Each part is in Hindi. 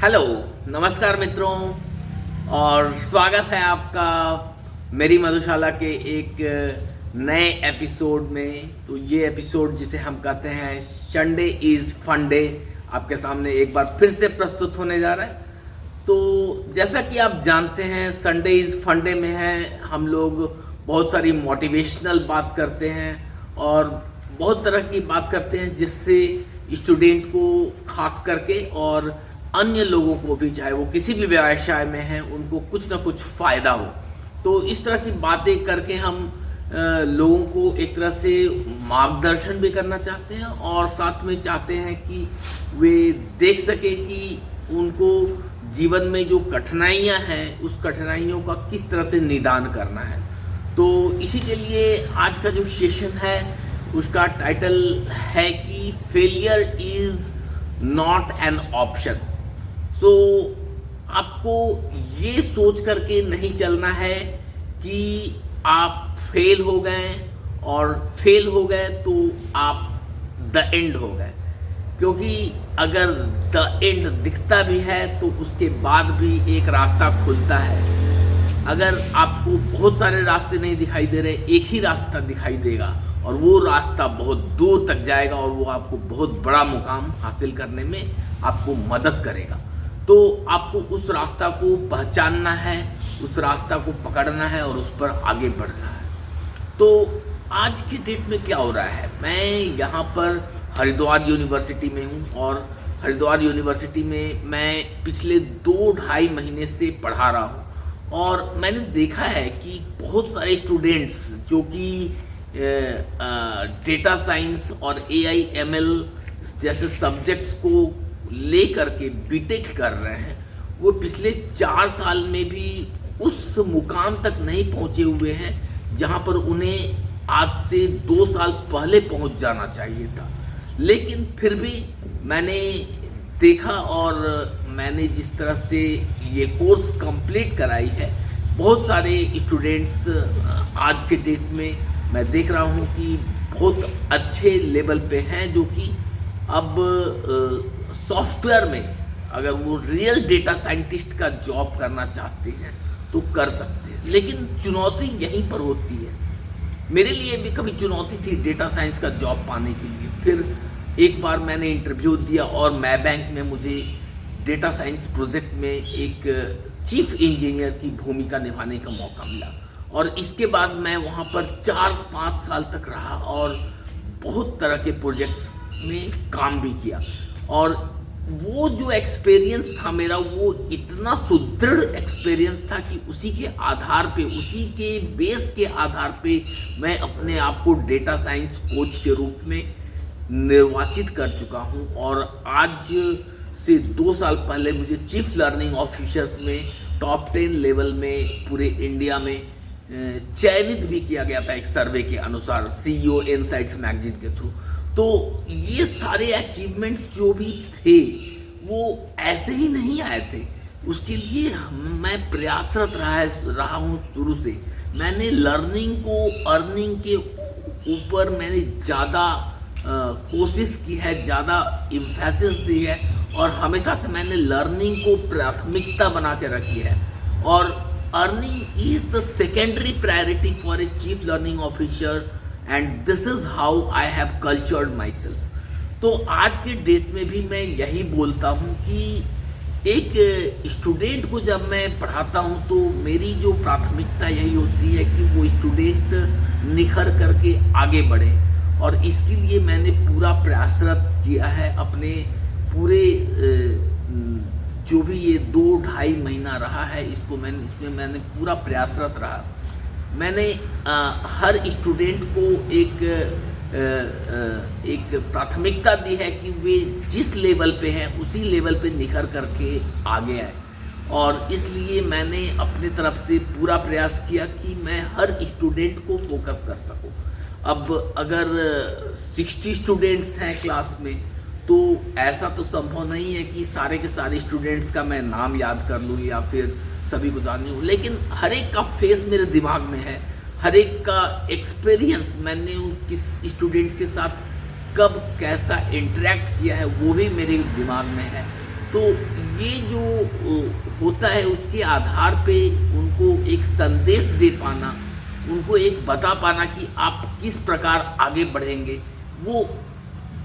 हेलो, नमस्कार मित्रों। और स्वागत है आपका मेरी मधुशाला के एक नए एपिसोड में। तो ये एपिसोड जिसे हम कहते हैं संडे इज़ फन डे, आपके सामने एक बार फिर से प्रस्तुत होने जा रहा है। तो जैसा कि आप जानते हैं, संडे इज़ फन डे में है हम लोग बहुत सारी मोटिवेशनल बात करते हैं और बहुत तरह की बात करते हैं जिससे स्टूडेंट को खास करके और अन्य लोगों को भी, चाहे वो किसी भी व्यवसाय में हैं, उनको कुछ ना कुछ फ़ायदा हो। तो इस तरह की बातें करके हम लोगों को एक तरह से मार्गदर्शन भी करना चाहते हैं और साथ में चाहते हैं कि वे देख सके कि उनको जीवन में जो कठिनाइयां हैं उस कठिनाइयों का किस तरह से निदान करना है। तो इसी के लिए आज का जो सेशन है उसका टाइटल है कि failure is not an option. So आपको ये सोच करके नहीं चलना है कि आप फेल हो गए और फेल हो गए तो आप द एंड हो गए, क्योंकि अगर द एंड दिखता भी है तो उसके बाद भी एक रास्ता खुलता है। अगर आपको बहुत सारे रास्ते नहीं दिखाई दे रहे, एक ही रास्ता दिखाई देगा और वो रास्ता बहुत दूर तक जाएगा और वो आपको बहुत बड़ा मुकाम हासिल करने में आपको मदद करेगा। तो आपको उस रास्ता को पहचानना है, उस रास्ता को पकड़ना है और उस पर आगे बढ़ना है। तो आज की डेट में क्या हो रहा है, मैं यहाँ पर हरिद्वार यूनिवर्सिटी में हूँ और हरिद्वार यूनिवर्सिटी में मैं पिछले 2-2.5 महीने से पढ़ा रहा हूँ और मैंने देखा है कि बहुत सारे स्टूडेंट्स जो कि डेटा साइंस और AI/ML जैसे सब्जेक्ट्स को ले करके बीटेक कर रहे हैं, वो पिछले 4 साल में भी उस मुकाम तक नहीं पहुंचे हुए हैं जहां पर उन्हें आज से 2 साल पहले पहुंच जाना चाहिए था। लेकिन फिर भी मैंने देखा और मैंने जिस तरह से ये कोर्स कंप्लीट कराई है, बहुत सारे स्टूडेंट्स आज के डेट में मैं देख रहा हूँ कि बहुत अच्छे लेवल पे हैं, जो कि अब सॉफ्टवेयर में अगर वो रियल डेटा साइंटिस्ट का जॉब करना चाहते हैं तो कर सकते हैं। लेकिन चुनौती यहीं पर होती है। मेरे लिए भी कभी चुनौती थी डेटा साइंस का जॉब पाने के लिए। फिर एक बार मैंने इंटरव्यू दिया और मैं बैंक में मुझे डेटा साइंस प्रोजेक्ट में एक चीफ इंजीनियर की भूमिका निभाने का मौका मिला और इसके बाद मैं वहाँ पर 4-5 साल तक रहा और बहुत तरह के प्रोजेक्ट्स में काम भी किया। और वो जो एक्सपीरियंस था मेरा, वो इतना सुदृढ़ एक्सपीरियंस था कि उसी के आधार पे, उसी के बेस के आधार पे मैं अपने आप को डेटा साइंस कोच के रूप में निर्वाचित कर चुका हूँ। और आज से 2 साल पहले मुझे चीफ लर्निंग ऑफिसर्स में टॉप 10 लेवल में पूरे इंडिया में चयनित भी किया गया था एक सर्वे के अनुसार, CEO इनसाइट्स मैगजीन के थ्रू। तो ये सारे अचीवमेंट्स जो भी थे वो ऐसे ही नहीं आए थे, उसके लिए मैं प्रयासरत रहा हूँ शुरू से। मैंने लर्निंग को अर्निंग के ऊपर मैंने ज़्यादा कोशिश की है, ज़्यादा इम्फेसिस दी है और हमेशा से मैंने लर्निंग को प्राथमिकता बना के रखी है। और earning is the secondary priority for a chief learning officer and this is how I have cultured my self. तो आज के डेट में भी मैं यही बोलता हूँ कि एक स्टूडेंट को जब मैं पढ़ाता हूँ तो मेरी जो प्राथमिकता यही होती है कि वो स्टूडेंट निखर करके आगे बढ़े। और इसके लिए मैंने पूरा प्रयासरत किया है अपने पूरे जो भी ये 2-2.5 महीना रहा है, इसमें मैंने पूरा प्रयासरत रहा। मैंने हर स्टूडेंट को एक प्राथमिकता दी है कि वे जिस लेवल पे हैं उसी लेवल पे निखर करके आगे आए। और इसलिए मैंने अपनी तरफ से पूरा प्रयास किया कि मैं हर स्टूडेंट को फोकस कर सकूं। अब अगर 60 स्टूडेंट्स हैं क्लास में तो ऐसा तो संभव नहीं है कि सारे के सारे स्टूडेंट्स का मैं नाम याद कर लूँ या फिर सभी को जान लूँ, लेकिन हर एक का फेस मेरे दिमाग में है, हर एक का एक्सपीरियंस मैंने किस स्टूडेंट के साथ कब कैसा इंटरेक्ट किया है वो भी मेरे दिमाग में है। तो ये जो होता है उसके आधार पे उनको एक संदेश दे पाना, उनको एक बता पाना कि आप किस प्रकार आगे बढ़ेंगे, वो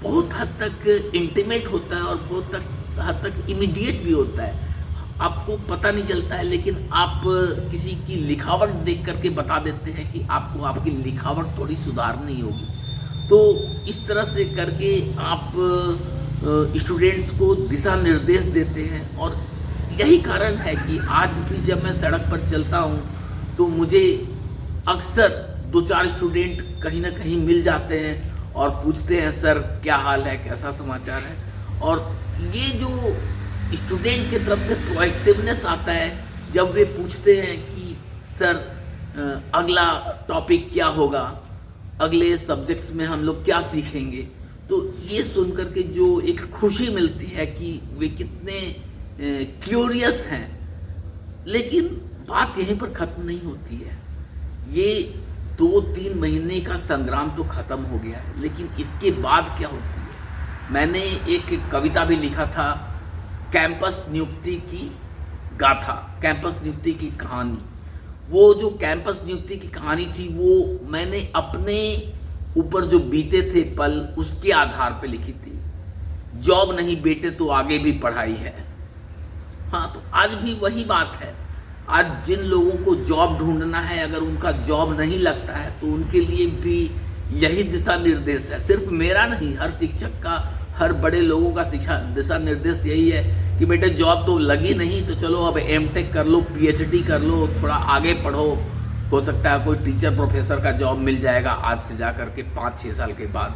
बहुत हद तक इंटीमेट होता है और बहुत हद तक इमीडिएट भी होता है। आपको पता नहीं चलता है, लेकिन आप किसी की लिखावट देख करके बता देते हैं कि आपको आपकी लिखावट थोड़ी सुधारनी होगी। तो इस तरह से करके आप स्टूडेंट्स को दिशा निर्देश देते हैं। और यही कारण है कि आज भी जब मैं सड़क पर चलता हूँ तो मुझे अक्सर 2-4 स्टूडेंट कहीं ना कहीं मिल जाते हैं और पूछते हैं, सर क्या हाल है, कैसा समाचार है। और ये जो स्टूडेंट की तरफ से प्रोएक्टिवनेस आता है जब वे पूछते हैं कि सर अगला टॉपिक क्या होगा, अगले सब्जेक्ट्स में हम लोग क्या सीखेंगे, तो ये सुन करके जो एक खुशी मिलती है कि वे कितने क्यूरियस हैं। लेकिन बात यहीं पर ख़त्म नहीं होती है। ये 2-3 महीने का संग्राम तो ख़त्म हो गया है, लेकिन इसके बाद क्या होती है। मैंने एक कविता भी लिखा था, कैंपस नियुक्ति की गाथा, कैंपस नियुक्ति की कहानी। वो जो कैंपस नियुक्ति की कहानी थी वो मैंने अपने ऊपर जो बीते थे पल उसके आधार पे लिखी थी। जॉब नहीं बेटे तो आगे भी पढ़ाई है। हाँ, तो आज भी वही बात है। आज जिन लोगों को जॉब ढूंढना है, अगर उनका जॉब नहीं लगता है तो उनके लिए भी यही दिशा निर्देश है। सिर्फ मेरा नहीं, हर शिक्षक का, हर बड़े लोगों का दिशा निर्देश यही है कि बेटे जॉब तो लगी नहीं तो चलो अब एमटेक कर लो, पीएचडी कर लो, थोड़ा आगे पढ़ो, हो सकता है कोई टीचर प्रोफेसर का जॉब मिल जाएगा आज से जा करके 5-6 साल के बाद।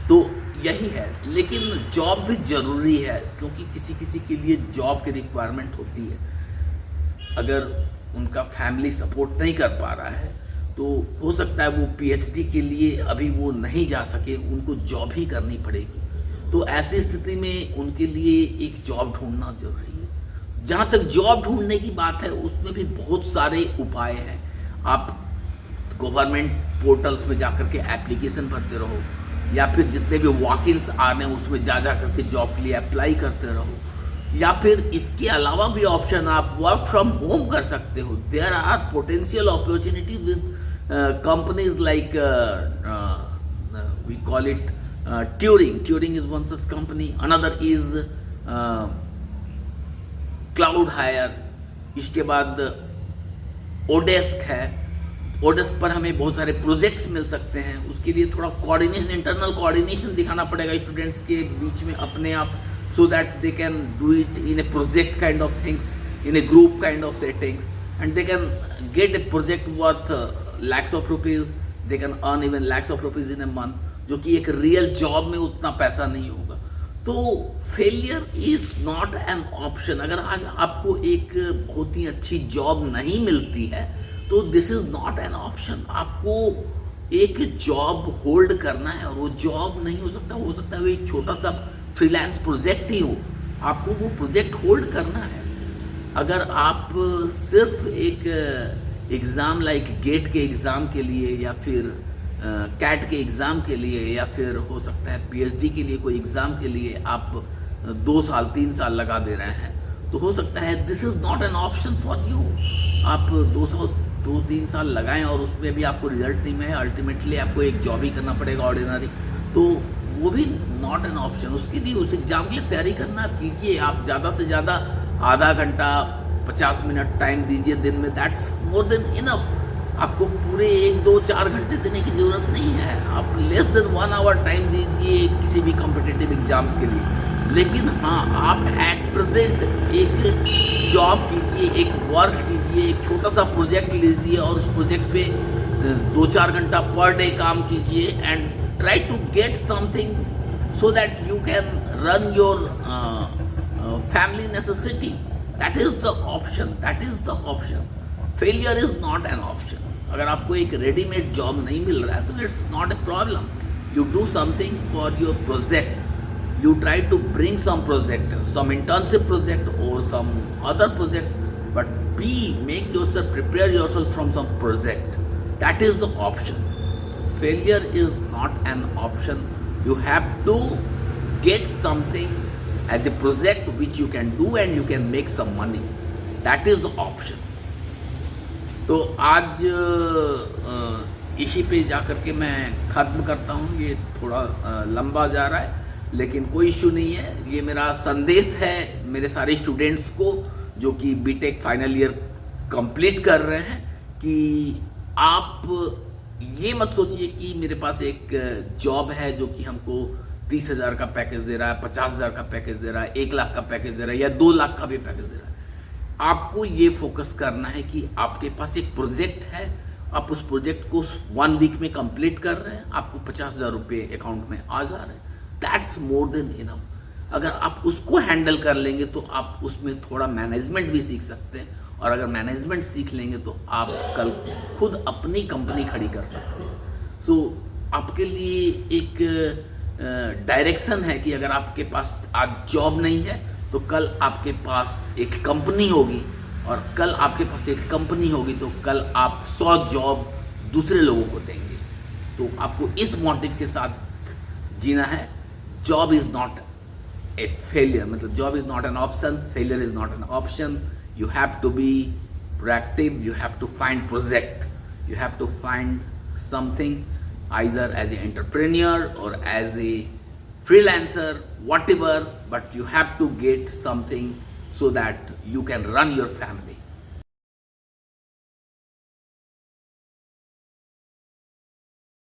तो यही है। लेकिन जॉब भी जरूरी है, क्योंकि किसी किसी के लिए जॉब की रिक्वायरमेंट होती है। अगर उनका फैमिली सपोर्ट नहीं कर पा रहा है तो हो सकता है वो पीएचडी के लिए अभी वो नहीं जा सके, उनको जॉब ही करनी पड़ेगी। तो ऐसी स्थिति में उनके लिए एक जॉब ढूंढना जरूरी है। जहाँ तक जॉब ढूंढने की बात है उसमें भी बहुत सारे उपाय हैं। आप गवर्नमेंट पोर्टल्स में जाकर के एप्लीकेशन भरते रहो, या फिर जितने भी वॉक इन्स आ रहे हैं उसमें जा करके जॉब के लिए अप्लाई करते रहो, या फिर इसके अलावा भी ऑप्शन आप वर्क फ्रॉम होम कर सकते हो। There are potential opportunities with companies like we call it Turing is one such company. Another is Cloud Hire. इसके बाद ओडेस्क है। ओडेस्क पर हमें बहुत सारे प्रोजेक्ट्स मिल सकते हैं। उसके लिए थोड़ा कोऑर्डिनेशन, इंटरनल कोऑर्डिनेशन दिखाना पड़ेगा स्टूडेंट्स के बीच में अपने आप, so that they can do it in a project kind of things, in a group kind of settings, and they can get a project worth lakhs of rupees. They can earn even lakhs of rupees in a month, जो कि एक रियल जॉब में उतना पैसा नहीं होगा। तो failure is not an option. अगर आज आपको एक बहुत ही अच्छी जॉब नहीं मिलती है तो this is not an option. आपको एक जॉब होल्ड करना है, और वो जॉब नहीं हो सकता है वो एक छोटा सा फ्रीलांस प्रोजेक्ट ही हो। आपको वो प्रोजेक्ट होल्ड करना है। अगर आप सिर्फ एक एग्ज़ाम लाइक गेट के एग्ज़ाम के लिए, या फिर कैट के एग्ज़ाम के लिए, या फिर हो सकता है पीएचडी के लिए कोई एग्ज़ाम के लिए आप 2 साल 3 साल लगा दे रहे हैं, तो हो सकता है this is not an option for you. आप 2-3 साल लगाएं और उसमें भी आपको रिजल्ट नहीं मिले, अल्टीमेटली आपको एक जॉब ही करना पड़ेगा ऑर्डिनरी, तो वो भी नॉट एन ऑप्शन। उसके लिए उस एग्ज़ाम के लिए तैयारी करना कीजिए। आप ज़्यादा से ज़्यादा आधा घंटा 50 मिनट टाइम दीजिए दिन में, दैट्स मोर देन इनफ। आपको पूरे 1-2-4 घंटे देने की ज़रूरत नहीं है। आप लेस देन 1 आवर टाइम दीजिए किसी भी कॉम्पिटिटिव एग्जाम्स के लिए। लेकिन हाँ, आप एट प्रेजेंट एक जॉब कीजिए, एक वर्क कीजिए, एक छोटा सा प्रोजेक्ट लीजिए और उस प्रोजेक्ट पे 2-4 घंटा पर डे काम कीजिए, and try to get something so that you can run your family necessity. That is the option, that is the option. Failure is not an option. अगर आपको एक रेडीमेड जॉब नहीं मिल रहा है तो it's not a problem. You do something for your project, you try to bring some project, some internship project और some other project, but make yourself, prepare yourself from some project. That is the option. Failure is not an option. You have to get something as a project which you can do and you can make some money. That is the option. तो आज इसी पे जाकर के मैं ख़त्म करता हूँ. ये थोड़ा लंबा जा रहा है लेकिन कोई इशू नहीं है. ये मेरा संदेश है मेरे सारे स्टूडेंट्स को जो कि बीटेक फाइनल ईयर कंप्लीट कर रहे हैं कि आप ये मत सोचिए कि मेरे पास एक जॉब है जो कि हमको 30,000 का पैकेज दे रहा है, 50,000 का पैकेज दे रहा है, 1 लाख का पैकेज दे रहा है या 2 लाख का भी पैकेज दे रहा है. आपको ये फोकस करना है कि आपके पास एक प्रोजेक्ट है, आप उस प्रोजेक्ट को 1 वीक में कंप्लीट कर रहे हैं, आपको 50,000 रुपये अकाउंट में आ जा रहे हैं. That's more than enough. अगर आप उसको हैंडल कर लेंगे तो आप उसमें थोड़ा मैनेजमेंट भी सीख सकते हैं और अगर मैनेजमेंट सीख लेंगे तो आप कल खुद अपनी कंपनी खड़ी कर सकते हैं. सो आपके लिए एक डायरेक्शन है कि अगर आपके पास आज जॉब नहीं है तो कल आपके पास एक कंपनी होगी और कल आपके पास एक कंपनी होगी तो कल आप 100 जॉब दूसरे लोगों को देंगे. तो आपको इस मोटिव के साथ जीना है. Job is not a failure, मतलब job is not an option, failure is not an option. You have to be proactive, you have to find project, you have to find something either as an entrepreneur or as a freelancer, whatever, but you have to get something so that you can run your family.